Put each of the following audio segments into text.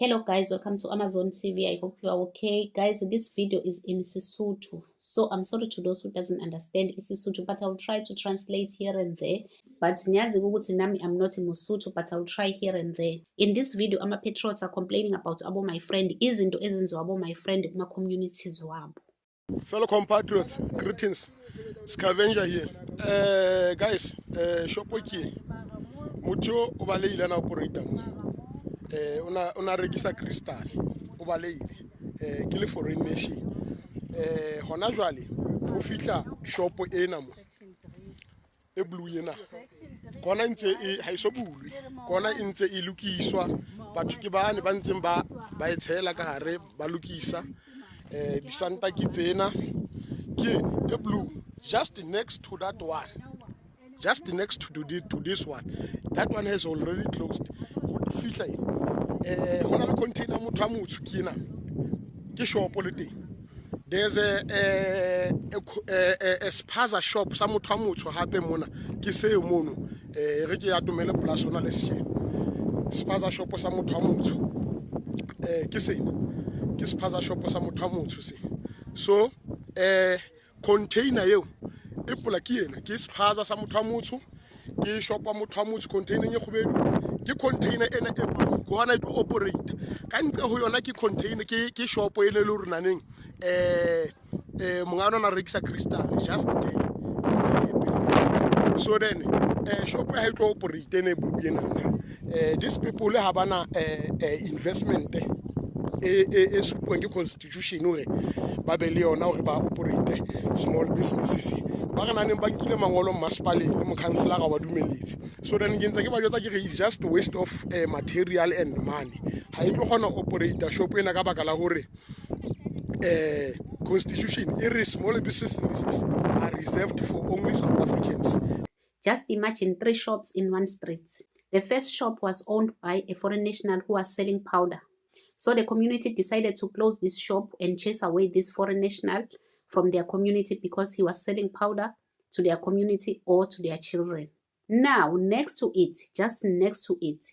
Hello guys, welcome to Amazon TV. I hope you are okay. Guys, this video is in Sesotho. So I'm sorry to those who doesn't understand Sesotho, but I'll try to translate here and there. But nyazi ukuthi nami I'm not Mosotho, but I'll try here and there. In this video, ama-patriots are complaining about abo my friend. Izinto ezenziwa abo my friend kuma communities wabo. Fellow compatriots, greetings. Scavenger here. Guys, shopoki. Mucho obaleile na operator. Una regisa crystal obaleile. Ke le foreign nation. Hona jwale o fitla shop ena mo. E blue yena. Kona ntse e ha iso bulwe. Kona ntse e lokiswa. Batho ke bane ba ntseng ba e tshela ka hare ba lokisa. The Santa Kitsena, the blue, just next to that one, just next to this one. That one has already closed. Good fish like one container mutamutu kina. Shop holiday. There's a spaza shop, some mutamutu happen mona, kise mono, Regi Atomela plus on a spaza shop or some mutamutu, kise. Spaza shop sa motho to see. So container yo e pola ke ena ke spaza sa motho ke shop wa motho container ye khubedu ke container ena e go hana to operate ka ntse ho yona ke container ke shop e le re naneng mongano na rekisa crystal just there. So then shop ha to operate ene buye nana these people ha bana investment supong ke constitution hore ba be le yona hore ba operate small businesses ba kana neng ba nkile mangolo masipale le mo councilor wa dumeletse. So then ke ntse ke ba jotsa ke re just waste of material and money ha e tlo gona operator shop ena ka baka la hore constitution small businesses are reserved for only South Africans. Just imagine 3 shops in one street. The first shop was owned by a foreign national who was selling powder. So the community decided to close this shop and chase away this foreign national from their community because he was selling powder to their community or to their children. Now, next to it, just next to it,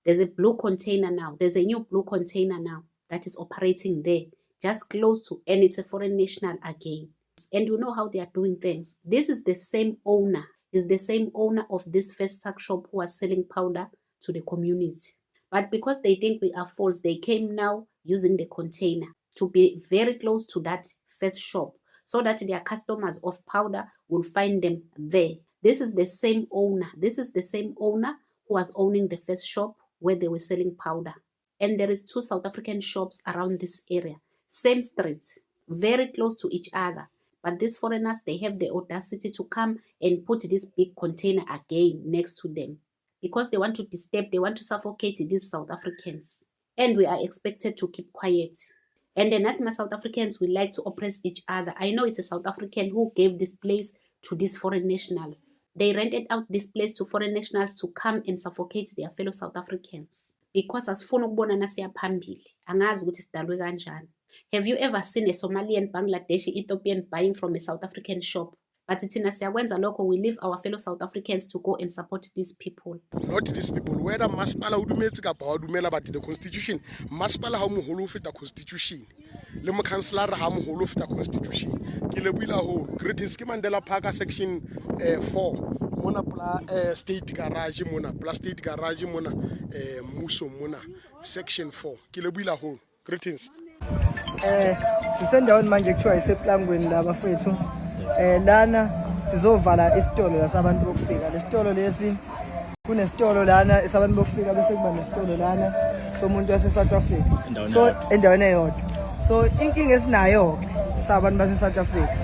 there's a blue container now. There's a new blue container now that is operating there, just close to, and it's a foreign national again. And you know how they are doing things. This is the same owner, is the same owner of this first tuck shop who was selling powder to the community. But because they think we are false, they came now using the container to be very close to that first shop so that their customers of powder will find them there. This is the same owner. This is the same owner who was owning the first shop where they were selling powder. And there is 2 South African shops around this area. Same streets, very close to each other. But these foreigners, they have the audacity to come and put this big container again next to them. Because they want to disturb, they want to suffocate these South Africans. And we are expected to keep quiet. And the Natima South Africans will like to oppress each other. I know it's a South African who gave this place to these foreign nationals. They rented out this place to foreign nationals to come and suffocate their fellow South Africans. Because asifuna ukubona nasiya phambili, angazi ukuthi sidalwe kanjani. Have you ever seen a Somalian, Bangladeshi, Ethiopian buying from a South African shop? But thina siyakwenza lokho, we leave our fellow South Africans to go and support these people. Not these people. Whether masipala o dumetse kapa o dumela but the constitution, masipala ha moholo feta constitution. Le mo councilor ha moholo feta constitution. Ke le buila ho Greetings ke Mandela Park section 4. Mona pla state garage mona, pla state garage mona muso mona section 4. Ke le buila ho Greetings. Sisendaweni manje kuthiwa iseplangweni la bafethu. Lana sizovala isitolo lasabantu bokufika. Lesitolo lesi kunesitolo lana esabantu bokufika bese kuba nesitolo lana somuntu wase South Africa. So endaweni eyodwa. So inkinga esinayo sabantu base South Africa.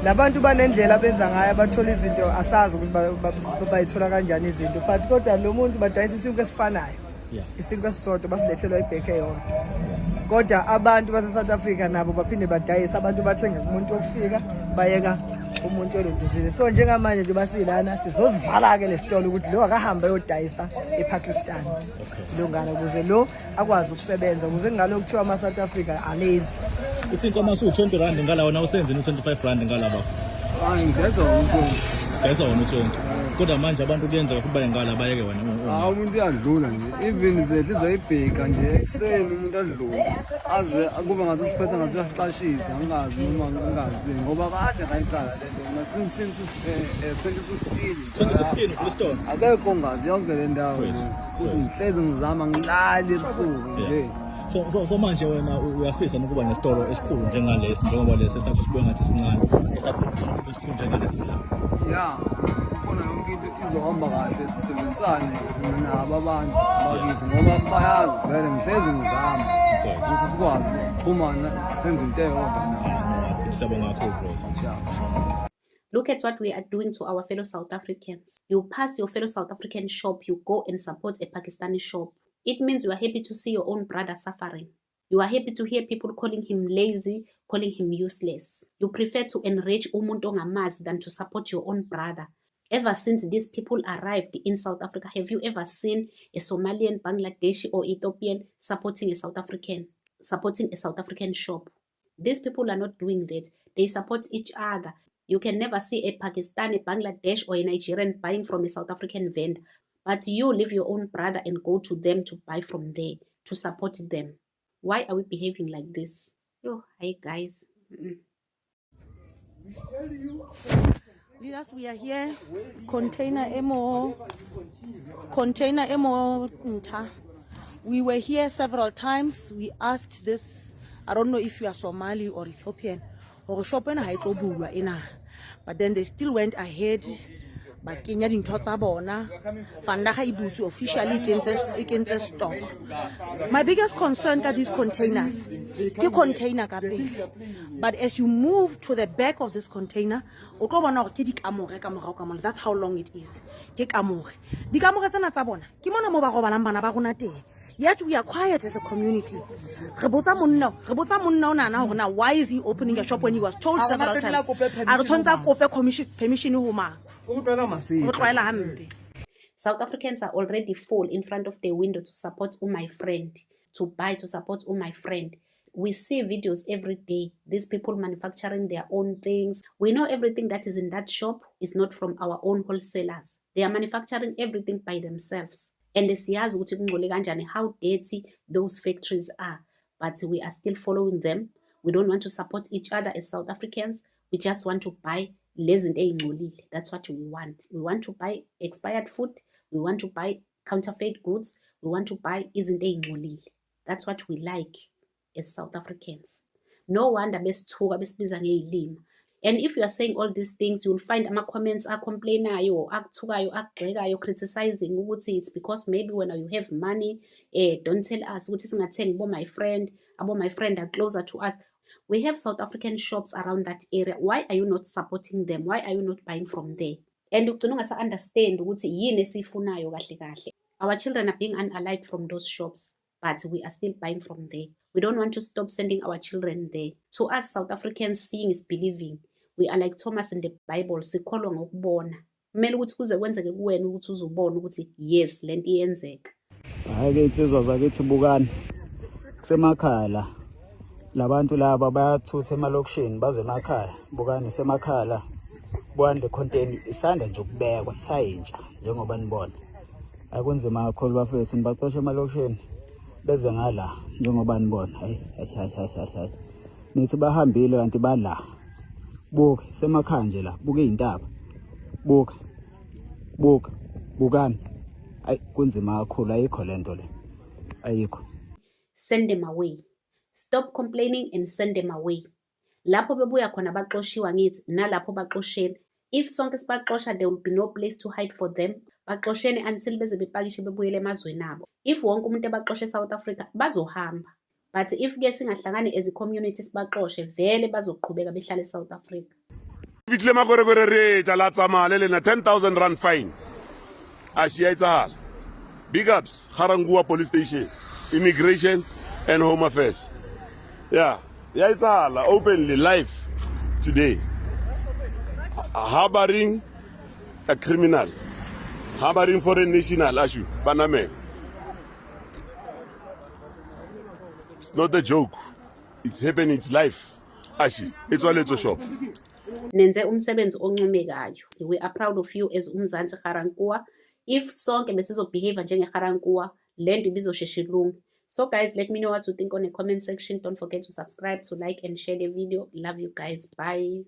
Labantu banendlela benza ngayo abathola izinto asazi ukuthi bayithola kanjani izinto. But kodwa lo muntu badayisa isinto esifanayo. Isinto esisodwa basilethelwa ibheke eyodwa. Kodwa abantu base South Africa nabo baphinde badayisa abantu bathenga umuntu ofika bayeka umuntu olunduzile. So njengamanje nje basilana sizozivala ke lesitolo ukuthi lo akahamba yodayisa ePakistan. Longana ukuze lo akwazi ukusebenza ukuze ngalo kuthiwa ama South Africa alezi. Isinkomo su20 ngala wona usenzeni u25 ngala bafo. Ngizwa ukuthi Ngeza wona u20. kodwa manje abantu kuyenzeka ukuthi bayengala bayeke wena umuntu uyadlula nje even zethu izoyibheka nje ekuseni umuntu adlula aze kube ngathi usiphetha ngathi uyasicashisa angazi noma angazi ngoba kade ngayicala lento since 2016 kulestore akekho ongazi yonke le ndawo kuthi ngihlezi ngizama ngilali ebusuku nje so manje wena uyafisa ukuba nesitolo esikhulu njengalesi njengoba lesi sakho sibuye ngathi sincane esakho sikhulu njengalesi silapha ya khona yonke into izohamba kahle sisebenzisane nabo abantu bakithi ngoba bayazi vele ngihlezi ngizama ukuthi sikwazi ukuxhumana senze into eyodwa siyabonga kakhulu bro. Look at what we are doing to our fellow South Africans. You pass your fellow South African shop, you go and support a Pakistani shop. It means you are happy to see your own brother suffering. You are happy to hear people calling him lazy, calling him useless. You prefer to enrich umuntu ongamazi than to support your own brother. Ever since these people arrived in South Africa, have you ever seen a Somalian, Bangladeshi or Ethiopian supporting a South African shop? These people are not doing that. They support each other. You can never see a Pakistani, Bangladesh or a Nigerian buying from a South African vendor. But you leave your own brother and go to them to buy from there, to support them. Why are we behaving like this? Yo, hi guys. Leaders, we are here. Container Emo. We were here several times. We asked this. I don't know if you are Somali or Ethiopian. But then they still went ahead. But Kenya didn't talk about officially against stock. My biggest concern are these containers. But as you move to the back of this container, that's how long it is. Yet we are quiet as a community. Why is he opening a shop when he was told several times? South Africans are already full in front of the window to support my friend, to buy, to support my friend. We see videos every day, these people manufacturing their own things. We know everything that is in that shop is not from our own wholesalers. They are manufacturing everything by themselves. And how dirty those factories are. But we are still following them. We don't want to support each other as South Africans. We just want to buy that's what we want. We want to buy expired food. We want to buy counterfeit goods. We want to buy That's what we like as South Africans. No wonder and if you are saying all these things, you will find comments are complaining, criticizing. It's because maybe when you have money, don't tell us what is about my friend are closer to us. We have South African shops around that area. Why are you not supporting them? Why are you not buying from there? And you understand our children are being unalived from those shops, but we are still buying from there. We don't want to stop sending our children there. To us, South Africans, seeing is believing. We are like Thomas in the Bible. Sikholwa ngokubona. Kumele ukuthi kuze kwenzeke kuwena ukuthi uzubona ukuthi yes lento iyenzeka. Hayi ke insizwa zakithi bukani. Kusemakhaya la. Labantu laba bayathutha emalokishini baze emakhaya. Bukani semakhaya la. Bukani le content isanda nje ukubekwa isayintsha njengoba nibona. Akunzima kakhulu bafethu nibaqosha emalokishini beze ngala njengoba nibona. Hayi. Nithi bahambile kanti bala. Buka semakhaya nje la buke izintaba bukani ay kunzima kakhulu ayikho lento le ayikho. Send them away. Stop complaining and send them away. Lapho bebuya khona baxoshiwa ngithi nalapho baxosheni. If sonke sibaxosha, there will be no place to hide for them. Baxosheni until beze bepakishe bebuyele emazweni abo. If wonke umuntu ebaxoshe South Africa bazohamba. But if ke singahlangani as a community sibaxoshe vele bazoqhubeka behlale South Africa. Fihle magorogoro re tla tsamale lena 10,000 rand fine. Ashiya itsala. Big ups Garangua police station, immigration and home affairs. Yeah, itsala openly live today. Harboring a criminal. Harboring foreign national ashu baname. It's not a joke. It's happening. It's life. Ashi, it's all a shop. nenze umsebenzi oncomekayo. We are proud of you as uMzansi Ga-Rankuwa. If sonke besizobehave njenge-Ga-Rankuwa, le nto ibizosheshe ilunge. So guys, let me know what you think on the comment section. Don't forget to subscribe, to like and share the video. Love you guys. Bye.